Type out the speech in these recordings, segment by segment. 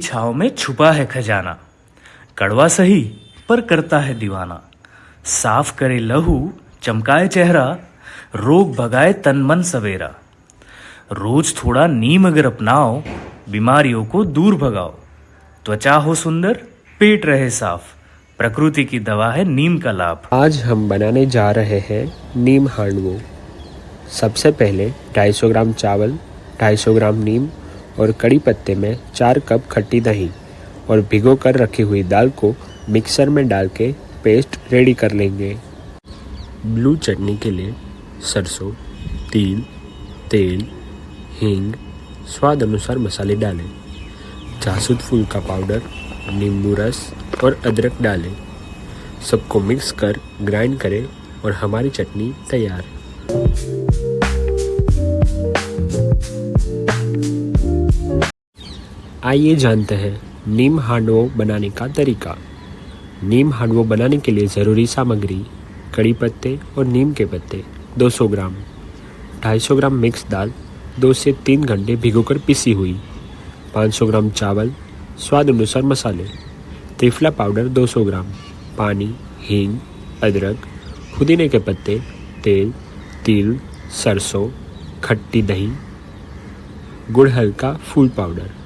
छाव में छुपा है खजाना, कड़वा सही पर करता है दीवाना। साफ करे लहू, चमकाए चेहरा, रोग भगाए तन मन सवेरा। रोज थोड़ा नीम अगर अपनाओ, बीमारियों को दूर भगाओ। त्वचा हो सुंदर, पेट रहे साफ, प्रकृति की दवा है नीम का लाभ। आज हम बनाने जा रहे हैं नीम हांडवो। सबसे पहले 250 ग्राम चावल, 250 ग्राम नीम और कड़ी पत्ते में 4 कप खट्टी दही और भिगो कर रखी हुई दाल को मिक्सर में डाल के पेस्ट रेडी कर लेंगे। ब्लू चटनी के लिए सरसों, तिल, तेल, हींग, स्वाद अनुसार मसाले डालें। जासूद फूल का पाउडर, नींबू रस और अदरक डालें। सबको मिक्स कर ग्राइंड करें और हमारी चटनी तैयार। आइए जानते हैं नीम हांडवो बनाने का तरीका। नीम हांडवो बनाने के लिए ज़रूरी सामग्री: कड़ी पत्ते और नीम के पत्ते 200 ग्राम, 250 ग्राम मिक्स दाल 2 से 3 घंटे भिगोकर पिसी हुई, 500 ग्राम चावल, स्वाद अनुसार मसाले, त्रिफला पाउडर 200 ग्राम, पानी, हींग, अदरक, पुदीने के पत्ते, तेल, तिल, सरसों, खट्टी दही, गुड़ हल्का, फूल पाउडर।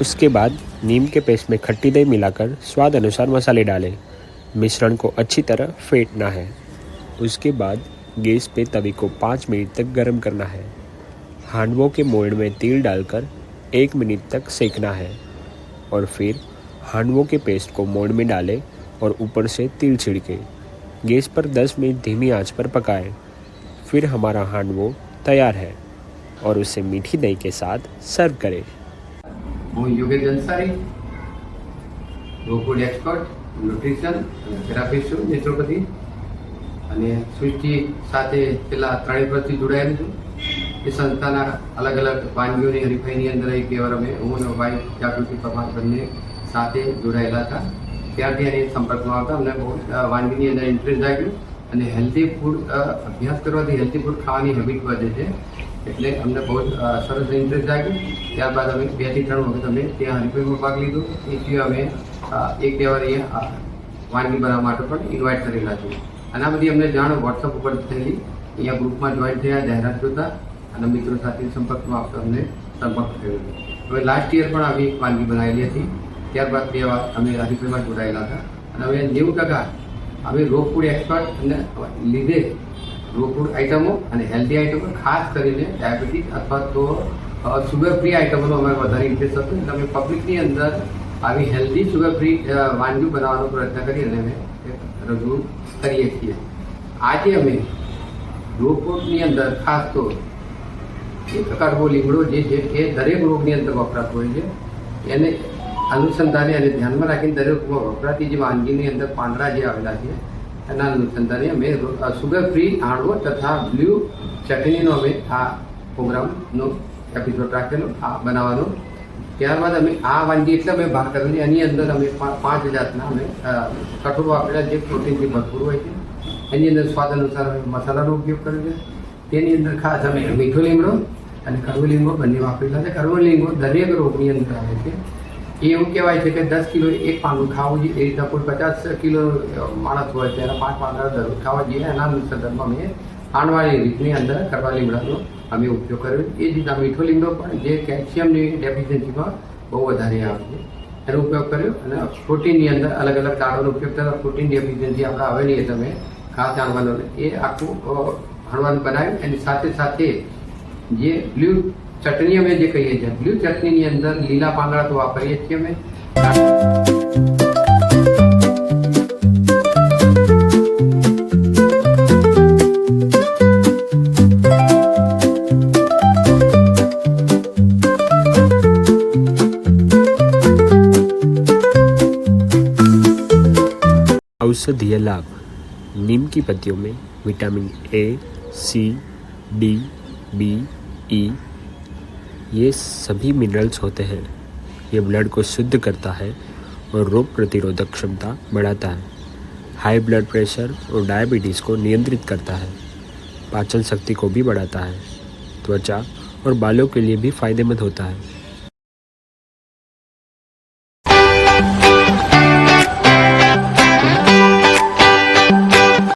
उसके बाद नीम के पेस्ट में खट्टी दही मिलाकर स्वाद अनुसार मसाले डालें। मिश्रण को अच्छी तरह फेंटना है। उसके बाद गैस पे तवे को 5 मिनट तक गर्म करना है। हांडवो के मोल्ड में तेल डालकर 1 मिनट तक सेकना है और फिर हांडवो के पेस्ट को मोल्ड में डालें और ऊपर से तिल छिड़कें। गैस पर 10 मिनट धीमी आंच पर पकाएं। फिर हमारा हांडवो तैयार है और उसे मीठी दही के साथ सर्व करें। હું Yogesh Ansari, raw food expert, nutrition અને થેરાપિસ્ટ છું, નેચરોપેથી અને સૃષ્ટિ સાથે છેલ્લા 3 વર્ષથી જોડાયેલું છું। એ સંસ્થાના અલગ અલગ વાનગીઓની હરીફાઈની અંદર એક બે વાર અમે હું અને વાઇફ જાગૃતિ પરમાર બંને સાથે જોડાયેલા હતા। ત્યારથી એની સંપર્કમાં આવતા અમને બહુ વાનગીની અંદર ઇન્ટરેસ્ટ જાગ્યો અને હેલ્ધી ફૂડ અભ્યાસ કરવાથી હેલ્ધી ફૂડ ખાવાની હેબિટ વધે છે, એટલે અમને બહુ સરસ ઇન્ટરેસ્ટ જાગ્યો। ત્યારબાદ અમે 2 થી 3 વખત અમે ત્યાં હરીફાઈમાં ભાગ લીધો। એ સિવાય અમે 1-2 વાર અહીંયા વાનગી બનાવવા માટે પણ ઇન્વાઇટ કરેલા છે। આના બધી અમને જાણ વોટ્સઅપ ઉપર થયેલી, અહીંયા ગ્રુપમાં જોઈન થયા, જાહેરાત જોતા અને મિત્રો સાથે સંપર્કમાં આવતા અમને સંપર્ક થયો। હવે લાસ્ટ યર પણ આવી વાનગી બનાવેલી હતી। ત્યારબાદ 2 વાર અમે હરીફાઈમાં જોડાયેલા હતા અને હવે 90% અમે રો ફૂડ એક્સપર્ટ અને લીધે રો ફૂડ આઇટમો અને હેલ્ધી આઇટમો, ખાસ કરીને ડાયાબિટીસ અથવા તો સુગર ફ્રી આઇટમોનો અમારે વધારે ઇન્ટરેસ્ટ હતો, એટલે અમે પબ્લિકની અંદર આવી હેલ્ધી સુગર ફ્રી વાનગી બનાવવાનો પ્રયત્ન કરી અને અમે રજૂ કરીએ છીએ। આજે અમે રો ફૂડની અંદર ખાસ તો એક કડવો લીમડો જે છે એ દરેક રોગની અંદર વપરાતો હોય છે, એને અનુસંધાને અને ધ્યાનમાં રાખીને દરેક વપરાતી જે વાનગીની અંદર પાંદડા જે આવેલા છે એના અનુસંધાને અમે સુગર ફ્રી હાંડવો તથા બ્લુ ચટણીનો અમે આ પ્રોગ્રામનો એપિસોડ રાખેલો આ બનાવવાનો। ત્યારબાદ અમે આ વાનગી એટલે અમે ભાગ કરેલી, એની અંદર અમે 5 જાતના અમે કઠોળ વાપરેલા જે પ્રોટીનથી ભરપૂર હોય છે। એની અંદર સ્વાદ અનુસાર અમે મસાલાનો ઉપયોગ કર્યો છે। તેની અંદર ખાસ અમે મીઠો લીમડો અને કડવો લીમડો બંને વાપરેલા છે। કડવો લીમડો દરેક રોગની અંદર આવે છે। એ એવું કહેવાય છે કે 10 કિલો એક પાંદડું ખાવું જોઈએ, એ રીતના કોઈ 50 કિલો માણસ હોય ત્યારે 5 પાંદડા દરરોજ ખાવા જોઈએ। એના સંદર્ભમાં અમે હાંડવાની રીતની અંદર કડવા લીમડાનો અમે ઉપયોગ કર્યો। એ જ રીતના મીઠો લીમડો પણ જે કેલ્શિયમની ડેફિશિયન્સીમાં બહુ વધારે આવે છે એનો ઉપયોગ કર્યો અને પ્રોટીનની અંદર અલગ અલગ દાળોનો ઉપયોગ થતા પ્રોટીન ડેફિશિયન્સી આપણે આવે નહીં તમે ખાસ જાણવાનો એ આખું હાંડવાનું બનાવ્યું। એની સાથે સાથે જે બ્લુ ચટણી અમે જે કહીએ છીએ, બ્લુ ચટણીની અંદર લીલા પાંદડા તો વાપરીએ છીએ અમે। औषधीय लाभ: नीम की पत्तियों में vitamin A, C, D, B, E ये सभी मिनरल्स होते हैं। ये ब्लड को शुद्ध करता है और रोग प्रतिरोधक क्षमता बढ़ाता है। हाई ब्लड प्रेशर और डायबिटीज़ को नियंत्रित करता है। पाचन शक्ति को भी बढ़ाता है। त्वचा और बालों के लिए भी फायदेमंद होता है।